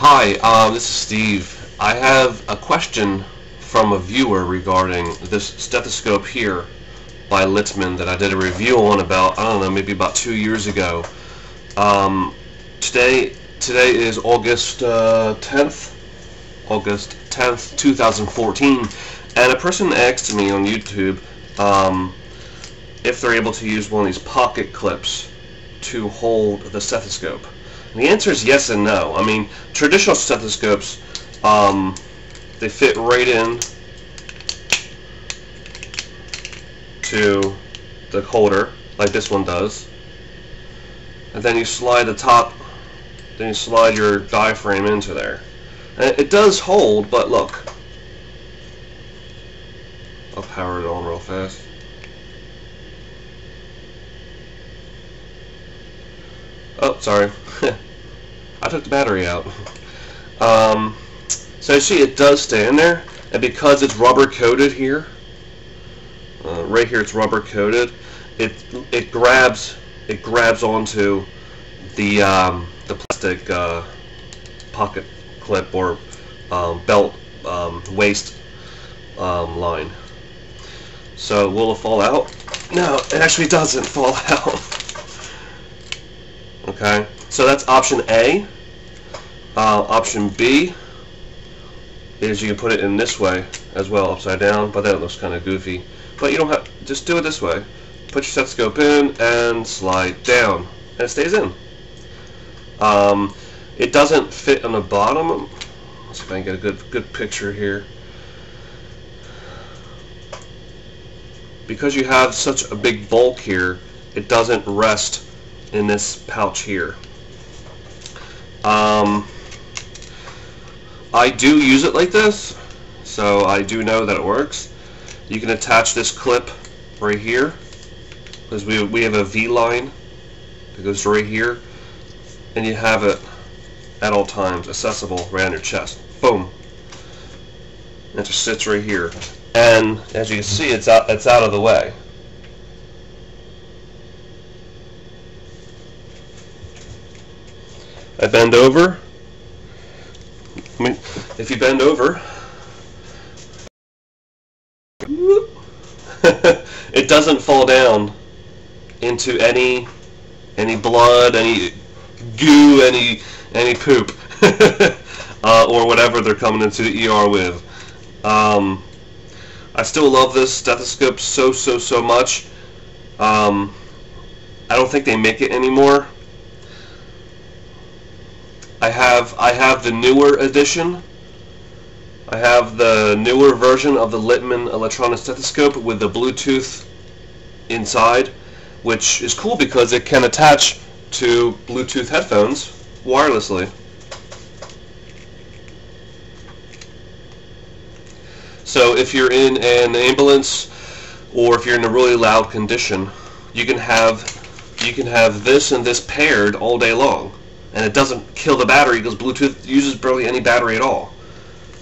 Hi, this is Steve. I have a question from a viewer regarding this stethoscope here by Littman that I did a review on about, I don't know, maybe about 2 years ago. Today is August 10th, 2014, and a person asked me on YouTube if they're able to use one of these pocket clips to hold the stethoscope. And the answer is yes and no. I mean, traditional stethoscopes, they fit right in to the holder, like this one does. And then you slide the top, then you slide your diaphragm into there. And it does hold, but look. I'll power it on real fast. Oh, sorry. I took the battery out. So you see it does stay in there, and because it's rubber coated here, right here it's rubber coated, it grabs onto the plastic pocket clip or belt waist line. So will it fall out? No, it actually doesn't fall out. Okay, so that's option A. Option B is you can put it in this way as well, upside down, but that looks kind of goofy. But you don't have, just do it this way. Put your stethoscope in and slide down, and it stays in. It doesn't fit on the bottom. Let's see if I can get a good picture here. Because you have such a big bulk here, it doesn't rest in this pouch here. I do use it like this, so I do know that it works. You can attach this clip right here, because we have a V line that goes right here, and you have it at all times accessible right on your chest. Boom. And it just sits right here, and as you can see, it's out of the way. I bend over. I mean, if you bend over, it doesn't fall down into any blood, any goo, any poop, or whatever they're coming into the ER with. I still love this stethoscope so much. I don't think they make it anymore. I have the newer edition. I have the newer version of the Littman Electronic Stethoscope with the Bluetooth inside, which is cool because it can attach to Bluetooth headphones wirelessly. So if you're in an ambulance or if you're in a really loud condition, you can have this and this paired all day long. And it doesn't kill the battery because Bluetooth uses barely any battery at all.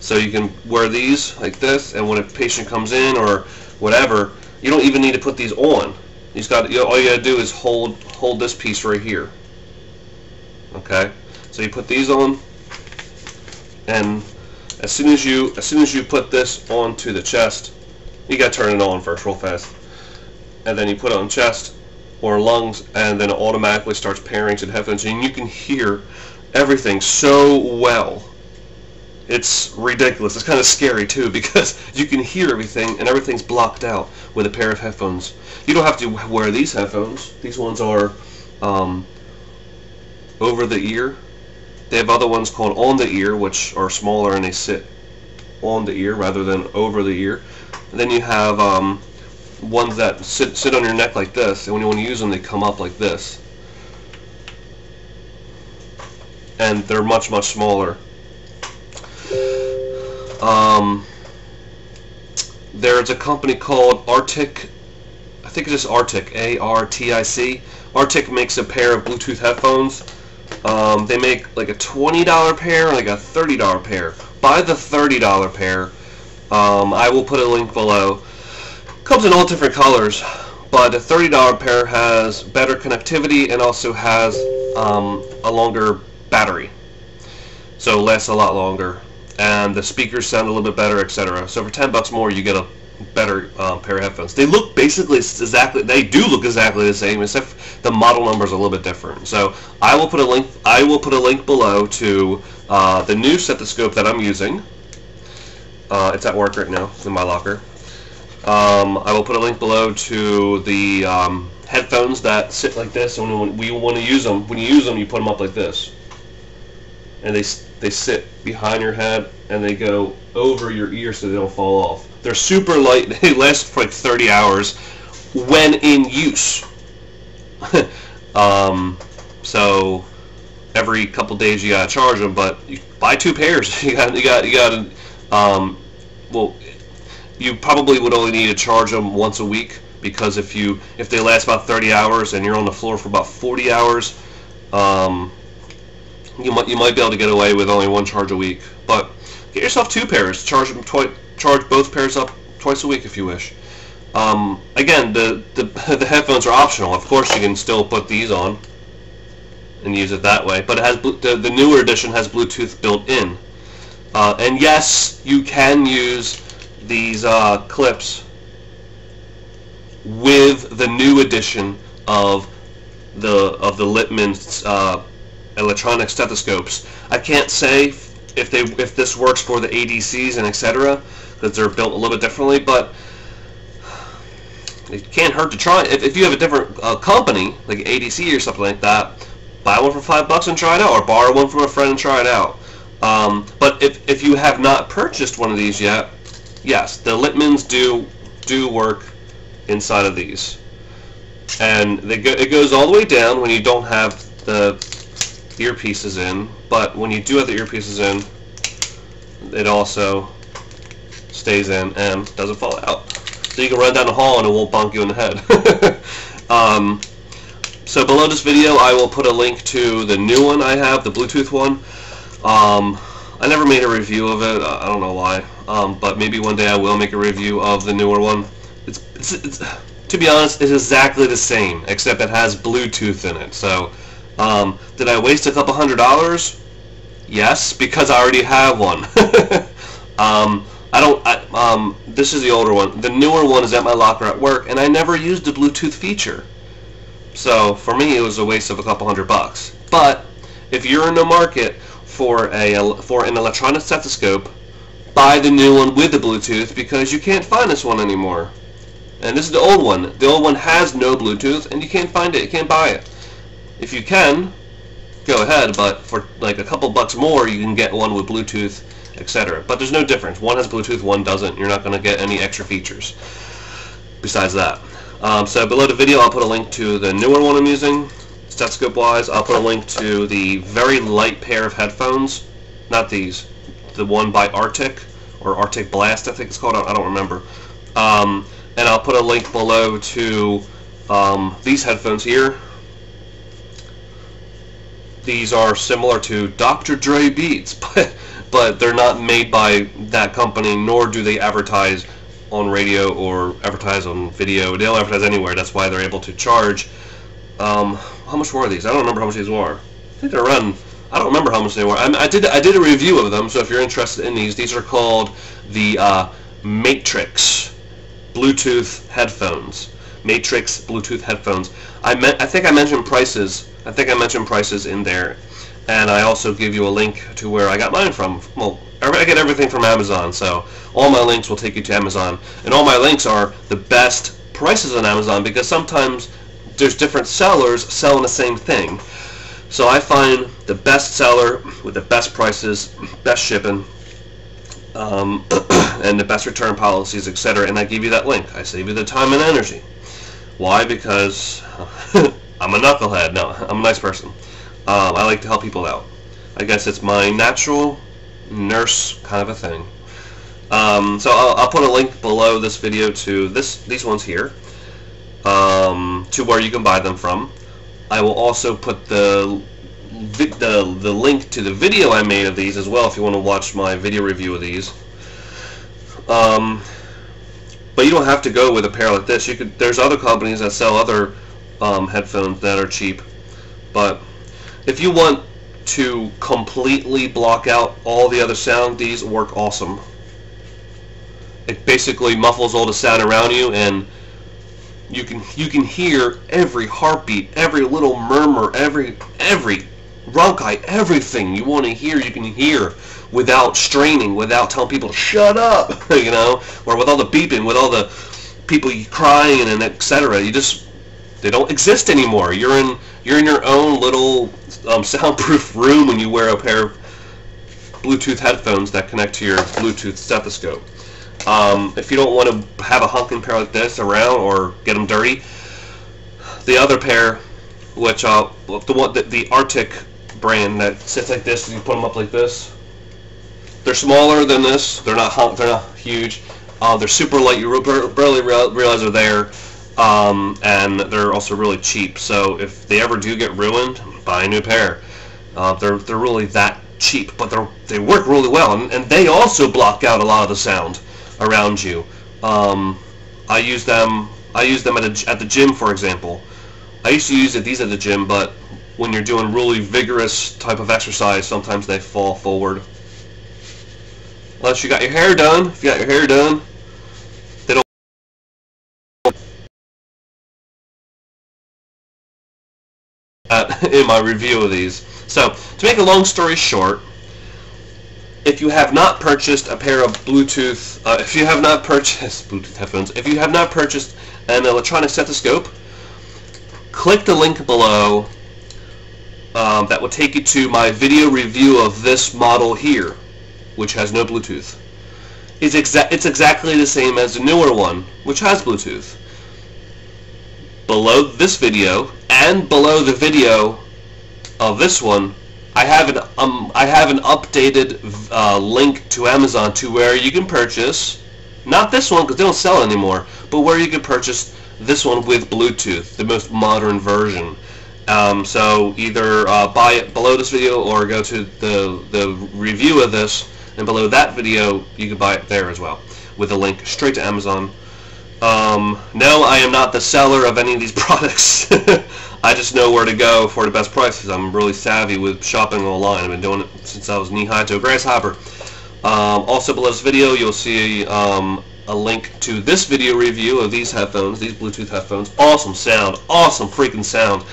So you can wear these like this, and when a patient comes in or whatever, you don't even need to put these on. All you gotta do is hold this piece right here. Okay, so you put these on, and as soon as you put this onto the chest, you gotta turn it on first, real fast, and then you put it on chest or lungs, and then it automatically starts pairing to the headphones, and you can hear everything so well. It's ridiculous. It's kind of scary too, because you can hear everything and everything's blocked out with a pair of headphones. You don't have to wear these headphones. These ones are over the ear. They have other ones called on the ear, which are smaller and they sit on the ear rather than over the ear. And then you have ones that sit on your neck like this, and when you want to use them, they come up like this, and they're much smaller. There's a company called Arctic. I think it's just Arctic, A-R-T-I-C. Arctic makes a pair of Bluetooth headphones. They make like a $20 pair and like a $30 pair. Buy the $30 pair. I will put a link below. Comes in all different colors, but the $30 pair has better connectivity and also has a longer battery. so it lasts a lot longer, and the speakers sound a little bit better, etc. So for $10 more, you get a better pair of headphones. They look basically exactly, they do look exactly the same, except the model numbers are a little bit different. So I will put a link. I will put a link below to the new stethoscope that I'm using. It's at work right now in my locker. I will put a link below to the headphones that sit like this. And when you want to use them, you put them up like this, and they sit behind your head and they go over your ear so they don't fall off. They're super light. They last for like 30 hours when in use. So every couple days you gotta charge them, but you buy 2 pairs. You gotta. Well, you probably would only need to charge them once a week, because if they last about 30 hours and you're on the floor for about 40 hours, you might be able to get away with only 1 charge a week. But get yourself 2 pairs. Charge both pairs up twice a week if you wish. Again, the headphones are optional. Of course, you can still put these on and use it that way. But it has the newer edition has Bluetooth built in. And yes, you can use these clips with the new edition of the Littmann Electronic Stethoscopes. I can't say if this works for the ADCs and etc., because they're built a little bit differently, but it can't hurt to try. If you have a different company, like ADC or something like that, buy one for $5 and try it out, or borrow one from a friend and try it out. But if you have not purchased one of these yet, yes, the Littmans do work inside of these, and it goes all the way down when you don't have the earpieces in. But when you do have the earpieces in, it also stays in and doesn't fall out. So you can run down the hall and it won't bonk you in the head. So below this video I will put a link to the new one I have, the Bluetooth one. I never made a review of it. I don't know why. But maybe one day I will make a review of the newer one. It's to be honest, it's exactly the same, except it has Bluetooth in it. So did I waste a couple $100? Yes, because I already have one. This is the older one. The newer one is at my locker at work, and I never used the Bluetooth feature. So for me, it was a waste of a couple $100. But if you're in the market for an electronic stethoscope, buy the new one with the Bluetooth, because you can't find this one anymore. And this is the old one. The old one has no Bluetooth, and you can't find it. You can't buy it. If you can, go ahead, but for like a couple bucks more, you can get one with Bluetooth, etc. But there's no difference. One has Bluetooth, one doesn't. You're not going to get any extra features besides that. So below the video, I'll put a link to the newer one I'm using, stethoscope-wise. I'll put a link to the very light pair of headphones. Not these. The one by Arctic, or Arctic Blast, I think it's called. I don't remember. And I'll put a link below to these headphones here. These are similar to Dr. Dre Beats, but they're not made by that company, nor do they advertise on radio or advertise on video. They don't advertise anywhere. That's why they're able to charge. How much were these? I don't remember how much these were. I think they're around. I don't remember how much they were. I did a review of them, so if you're interested in these are called the Matrix Bluetooth headphones. Matrix Bluetooth headphones. I think I mentioned prices. I think I mentioned prices in there, and I also give you a link to where I got mine from. Well, I get everything from Amazon, so all my links will take you to Amazon, and all my links are the best prices on Amazon, because sometimes there's different sellers selling the same thing. So I find the best seller with the best prices, best shipping, and the best return policies, etc. And I give you that link. I save you the time and energy. Why? Because I'm a knucklehead. No, I'm a nice person. I like to help people out. I guess it's my natural nurse kind of a thing. So I'll put a link below this video to these ones here, to where you can buy them from. I will also put the link to the video I made of these as well, if you want to watch my video review of these. But you don't have to go with a pair like this. There's other companies that sell other headphones that are cheap. But if you want to completely block out all the other sound, these work awesome. It basically muffles all the sound around you, and you can hear every heartbeat, every little murmur, every bronchi, everything you want to hear, you can hear without straining, without telling people to shut up, you know, or with all the beeping, with all the people crying and etc. They don't exist anymore. You're in your own little soundproof room when you wear a pair of Bluetooth headphones that connect to your Bluetooth stethoscope. If you don't want to have a honking pair like this around or get them dirty, the other pair, which the Arctic brand that sits like this, you put them up like this. They're smaller than this. They're not huge. They're super light. You barely realize they're there, and they're also really cheap. So if they ever do get ruined, buy a new pair. They're really that cheap, but they work really well, and they also block out a lot of the sound around you. I use them at the gym, for example. I used to use these at the gym, but when you're doing really vigorous type of exercise, sometimes they fall forward. Unless you got your hair done. If you got your hair done, they don't. In my review of these. So, to make a long story short, if you have not purchased a pair of Bluetooth, if you have not purchased Bluetooth headphones, if you have not purchased an electronic stethoscope, click the link below. That will take you to my video review of this model here, which has no Bluetooth. It's exactly the same as the newer one, which has Bluetooth. Below this video and below the video of this one, I have an updated link to Amazon to where you can purchase, not this one because they don't sell it anymore, but where you can purchase this one with Bluetooth, the most modern version. So either buy it below this video or go to the review of this, and below that video you can buy it there as well with a link straight to Amazon. No, I am not the seller of any of these products. I just know where to go for the best prices. I'm really savvy with shopping online. I've been doing it since I was knee-high to a grasshopper. Also below this video you'll see a link to this video review of these headphones, these Bluetooth headphones. Awesome sound, awesome freaking sound.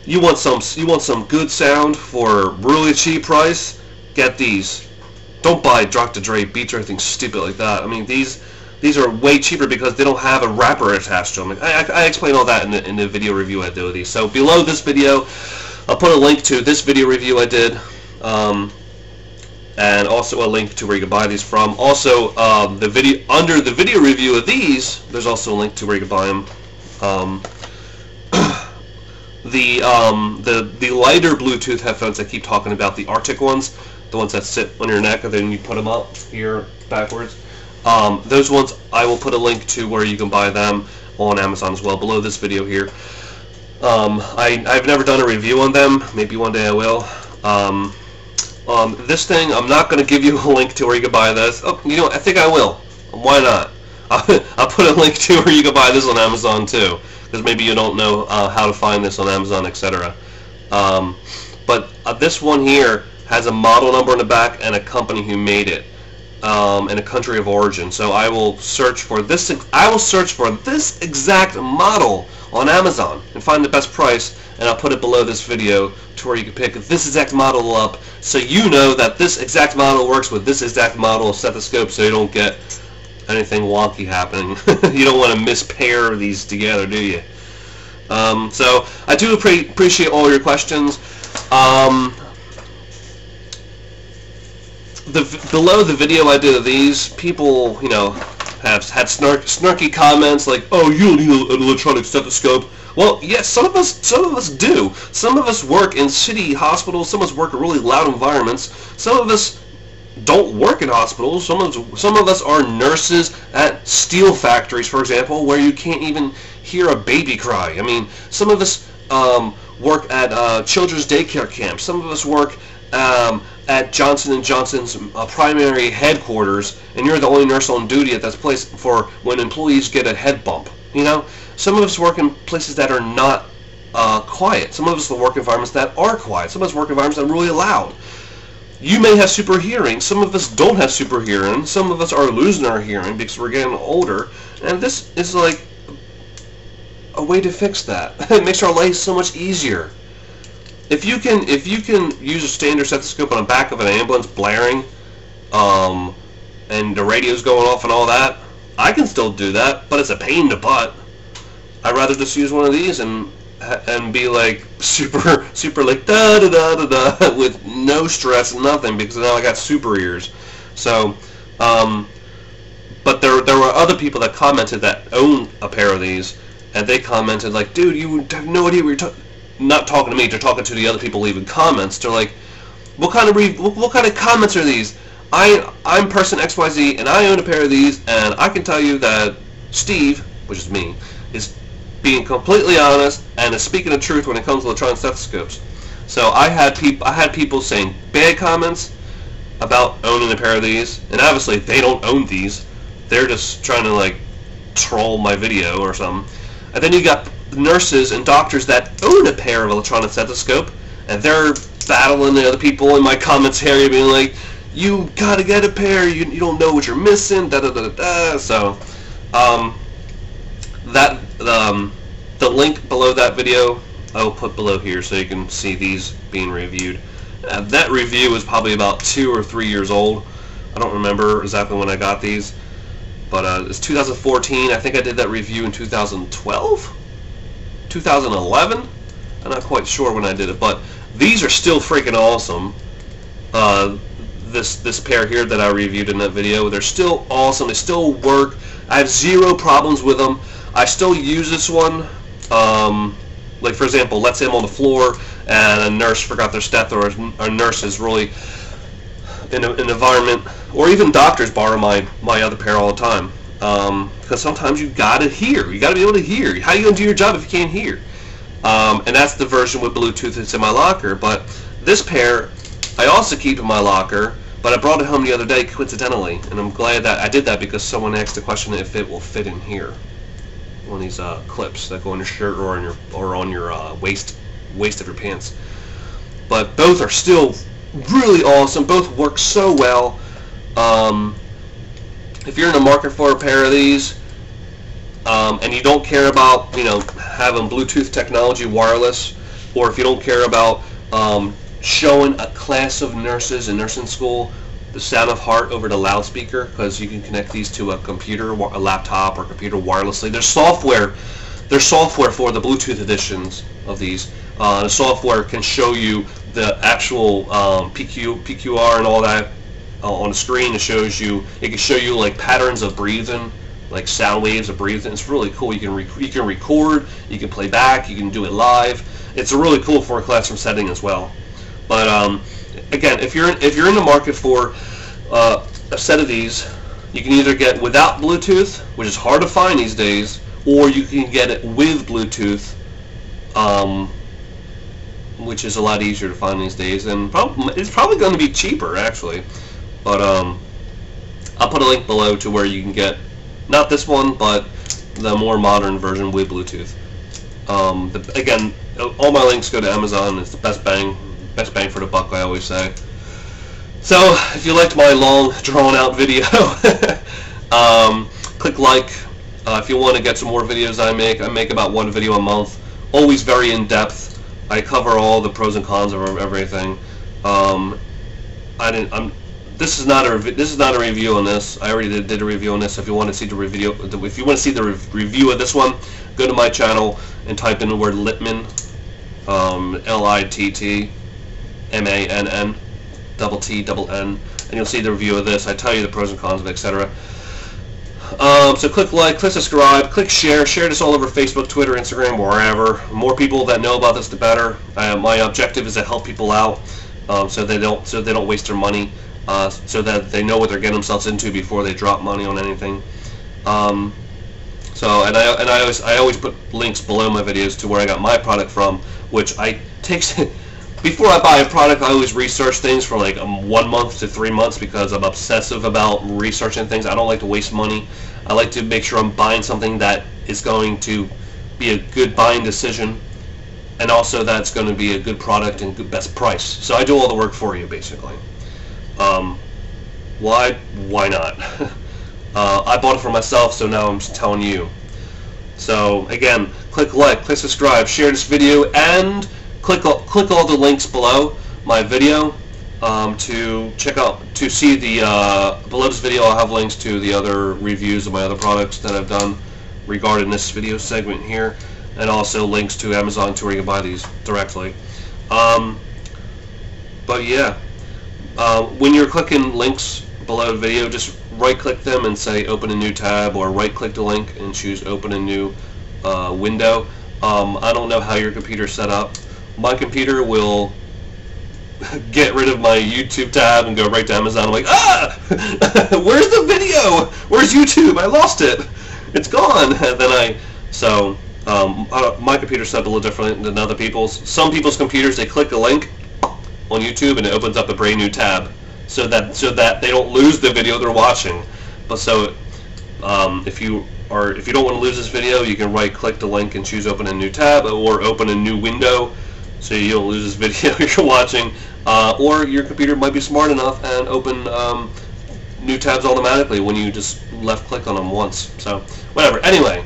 You want some good sound for a really cheap price? Get these. Don't buy Dr. Dre Beats or anything stupid like that. I mean, these are way cheaper because they don't have a wrapper attached to them. I explain all that in the video review I do of these. So below this video, I'll put a link to this video review I did, and also a link to where you can buy these from. Also, under the video review of these, there's also a link to where you can buy them. The lighter Bluetooth headphones I keep talking about, the Arctic ones, the ones that sit on your neck and then you put them up here backwards. Those ones I will put a link to where you can buy them on Amazon as well below this video here. I've never done a review on them. Maybe one day I will. This thing, I'm not going to give you a link to where you can buy this. Oh, you know, I think I will. Why not? I'll put a link to where you can buy this on Amazon too, because maybe you don't know how to find this on Amazon, etc. But this one here has a model number in the back and a company who made it, and a country of origin. So I will search for this. I will search for this exact model on Amazon and find the best price, and I'll put it below this video to where you can pick this exact model up, so you know that this exact model works with this exact model of stethoscope, so you don't get anything wonky happening. You don't want to mispair these together, do you? So I do appreciate all your questions. Below the video I did of these, people, you know, have had snarky comments like, "Oh, you don't need an electronic stethoscope." Well, yes, some of us do. Some of us work in city hospitals. Some of us work in really loud environments. Some of us don't work in hospitals. Some of us are nurses at steel factories, for example, where you can't even hear a baby cry. I mean, some of us work at children's daycare camps. Some of us work at Johnson & Johnson's primary headquarters, and you're the only nurse on duty at that place for when employees get a head bump. You know, some of us work in places that are not quiet. Some of us work environments that are quiet. Some of us work environments that are really loud. You may have super hearing. Some of us don't have super hearing. Some of us are losing our hearing because we're getting older. And this is like a way to fix that. It makes our life so much easier. If you can use a standard stethoscope on the back of an ambulance blaring, and the radio's going off and all that, I can still do that, but it's a pain in the butt. I'd rather just use one of these and be like super like da da da da da with no stress, nothing, because now I got super ears. So, but there were other people that commented that own a pair of these, and they commented like, dude, you have no idea what you're talking. Not talking to me, they're talking to the other people leaving comments. They're like, what kind of comments are these? I'm person XYZ and I own a pair of these, and I can tell you that Steve, which is me, is being completely honest and is speaking the truth when it comes to electronic stethoscopes. So I had people saying bad comments about owning a pair of these, and obviously they don't own these. They're just trying to like troll my video or something. And then you got nurses and doctors that own a pair of electronic stethoscope, and they're battling the other people in my comments area, being like, you gotta get a pair, you don't know what you're missing, da da da da. So the link below that video I'll put below here so you can see these being reviewed. That review was probably about 2 or 3 years old. I don't remember exactly when I got these, but it's 2014. I think I did that review in 2012, 2011. I'm not quite sure when I did it, but these are still freaking awesome. This pair here that I reviewed in that video, they're still awesome. They still work. I have zero problems with them. I still use this one. Like for example, let's say I'm on the floor and a nurse forgot their steth, or a nurse is really in an environment, or even doctors borrow my other pair all the time, because sometimes you gotta hear. You gotta be able to hear. How are you gonna do your job if you can't hear? And that's the version with Bluetooth that's in my locker. But this pair I also keep in my locker, but I brought it home the other day coincidentally, and I'm glad that I did that because someone asked the question if it will fit in here. One of these clips that go on your shirt or on your waist of your pants. But both are still really awesome. Both work so well. If you're in the market for a pair of these, and you don't care about having Bluetooth technology wireless, or if you don't care about showing a class of nurses in nursing school the sound of heart over the loudspeaker, because you can connect these to a computer, a laptop, or computer wirelessly. There's software for the Bluetooth editions of these. The software can show you the actual PQR and all that on the screen. It can show you like patterns of breathing, like sound waves of breathing. It's really cool. You can record, you can play back, you can do it live. It's really cool for a classroom setting as well. But again, if you're in the market for a set of these, you can either get without Bluetooth, which is hard to find these days, or you can get it with Bluetooth, which is a lot easier to find these days, and it's probably going to be cheaper actually. But I'll put a link below to where you can get not this one, but the more modern version with Bluetooth. Again, all my links go to Amazon. It's the best bang for the buck, I always say. So if you liked my long drawn out video, click like. If you want to get some more videos I make about one video a month, always very in depth. I cover all the pros and cons of everything. This is not a review on this. I already did a review on this. If you want to see the review, review of this one, go to my channel and type in the word Littman, Littmann, double T, double N, and you'll see the review of this. I tell you the pros and cons of it, etc. So click like, click subscribe, click share this all over Facebook, Twitter, Instagram, wherever. The more people that know about this, the better. My objective is to help people out, so they don't waste their money, so that they know what they're getting themselves into before they drop money on anything. So I always put links below my videos to where I got my product from, which before I buy a product, I always research things for like 1 month to 3 months, because I'm obsessive about researching things. I don't like to waste money. I like to make sure I'm buying something that is going to be a good buying decision, and also that's going to be a good product and good best price. So I do all the work for you, basically. Why not? I bought it for myself, so now I'm just telling you. So again, click like, click subscribe, share this video, and click all the links below my video to see the below this video. I'll have links to the other reviews of my other products that I've done regarding this video segment here, and also links to Amazon to where you can buy these directly. But yeah, when you're clicking links below the video, just right-click them and say open a new tab, or right-click the link and choose open a new window. I don't know how your computer's set up. My computer will get rid of my YouTube tab and go right to Amazon. I'm like, where's the video? Where's YouTube? I lost it. It's gone. And then my computer's set up a little different than other people's. Some people's computers, they click a link on YouTube and it opens up a brand new tab, so that they don't lose the video they're watching. But so if you don't want to lose this video, you can right-click the link and choose open a new tab, or open a new window, so you don't lose this video you're watching. Or your computer might be smart enough and open new tabs automatically when you just left-click on them once. So whatever. Anyway,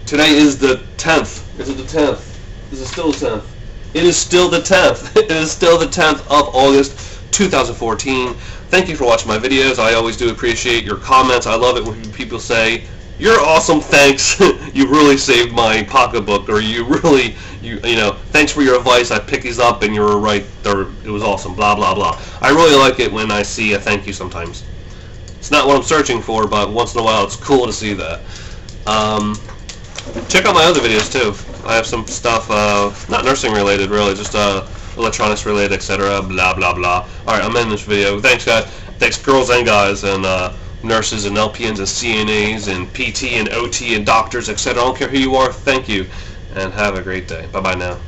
today is the 10th. Is it the 10th? Is it still the 10th? It is still the 10th. It is still the 10th of August, 2014. Thank you for watching my videos. I always do appreciate your comments. I love it when people say, "You're awesome, thanks. You really saved my pocketbook," or you know, "Thanks for your advice. I picked these up and you were right. It was awesome." Blah blah blah. I really like it when I see a thank you sometimes. It's not what I'm searching for, but once in a while it's cool to see that. Check out my other videos too. I have some stuff, not nursing related really, just electronics related, etc. Blah blah blah. Alright, I'm ending this video. Thanks guys. Thanks girls and guys, and nurses and LPNs and CNAs and PT and OT and doctors, etc. I don't care who you are. Thank you, and have a great day. Bye bye now.